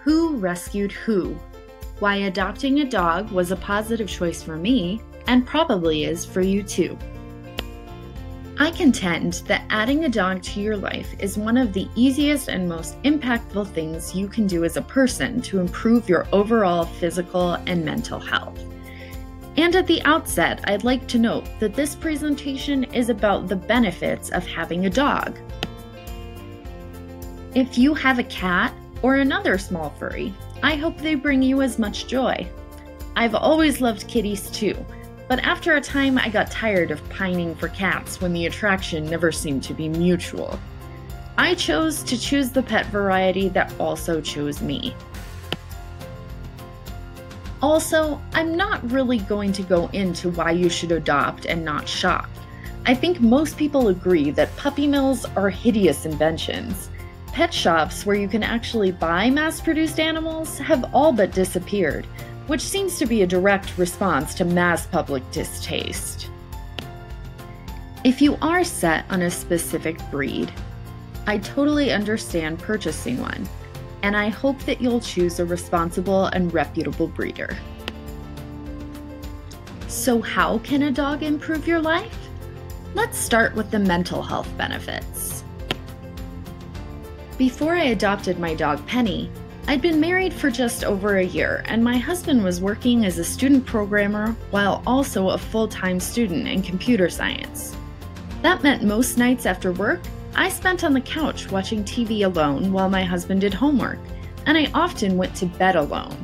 Who rescued who? Why adopting a dog was a positive choice for me, and probably is for you too. I contend that adding a dog to your life is one of the easiest and most impactful things you can do as a person to improve your overall physical and mental health. And at the outset, I'd like to note that this presentation is about the benefits of having a dog. If you have a cat or another small furry, I hope they bring you as much joy. I've always loved kitties too, but after a time I got tired of pining for cats when the attraction never seemed to be mutual. I chose to choose the pet variety that also chose me. Also, I'm not really going to go into why you should adopt and not shop. I think most people agree that puppy mills are hideous inventions. Pet shops where you can actually buy mass-produced animals have all but disappeared, which seems to be a direct response to mass public distaste. If you are set on a specific breed, I totally understand purchasing one, and I hope that you'll choose a responsible and reputable breeder. So how can a dog improve your life? Let's start with the mental health benefits. Before I adopted my dog Penny, I'd been married for just over a year, and my husband was working as a student programmer while also a full-time student in computer science. That meant most nights after work, I spent on the couch watching TV alone while my husband did homework, and I often went to bed alone.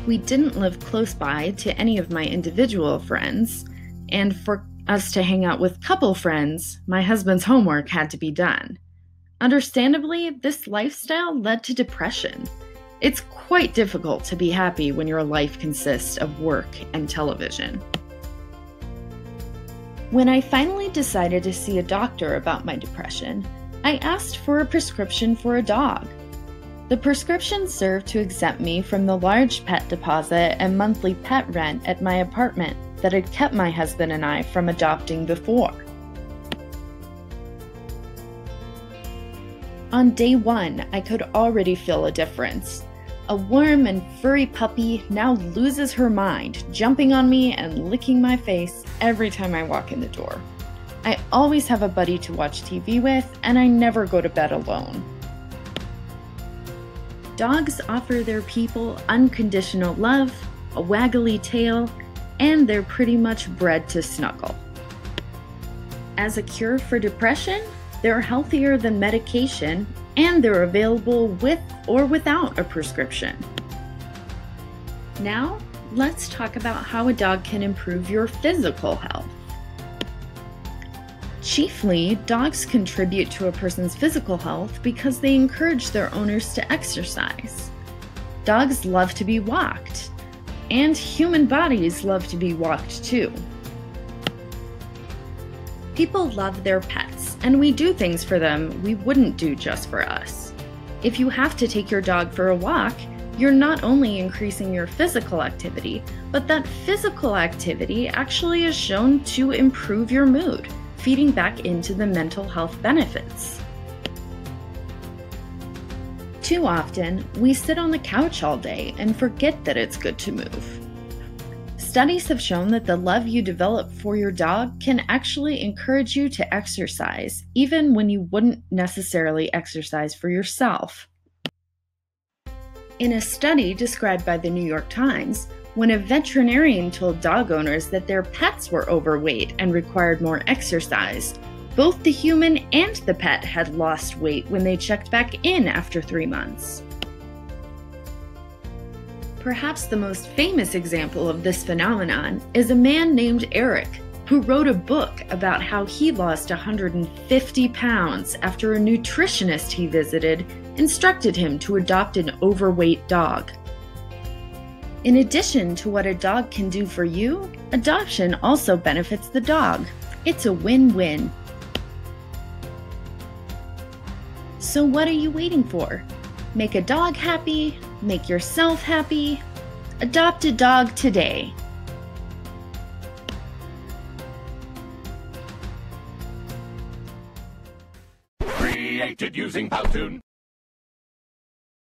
We didn't live close by to any of my individual friends, and for us to hang out with couple friends, my husband's homework had to be done. Understandably, this lifestyle led to depression. It's quite difficult to be happy when your life consists of work and television. When I finally decided to see a doctor about my depression, I asked for a prescription for a dog. The prescription served to exempt me from the large pet deposit and monthly pet rent at my apartment that had kept my husband and I from adopting before. On day one, I could already feel a difference. A warm and furry puppy now loses her mind, jumping on me and licking my face every time I walk in the door. I always have a buddy to watch TV with, and I never go to bed alone. Dogs offer their people unconditional love, a waggly tail, and they're pretty much bred to snuggle. As a cure for depression, they're healthier than medication, and they're available with or without a prescription. Now, let's talk about how a dog can improve your physical health. Chiefly, dogs contribute to a person's physical health because they encourage their owners to exercise. Dogs love to be walked, and human bodies love to be walked too. People love their pets, and we do things for them we wouldn't do just for us. If you have to take your dog for a walk, you're not only increasing your physical activity, but that physical activity actually is shown to improve your mood, feeding back into the mental health benefits. Too often, we sit on the couch all day and forget that it's good to move. Studies have shown that the love you develop for your dog can actually encourage you to exercise, even when you wouldn't necessarily exercise for yourself. In a study described by the New York Times, when a veterinarian told dog owners that their pets were overweight and required more exercise, both the human and the pet had lost weight when they checked back in after 3 months. Perhaps the most famous example of this phenomenon is a man named Eric, who wrote a book about how he lost 150 pounds after a nutritionist he visited instructed him to adopt an overweight dog. In addition to what a dog can do for you, adoption also benefits the dog. It's a win-win. So what are you waiting for? Make a dog happy, make yourself happy. Adopt a dog today. Created using PowToon.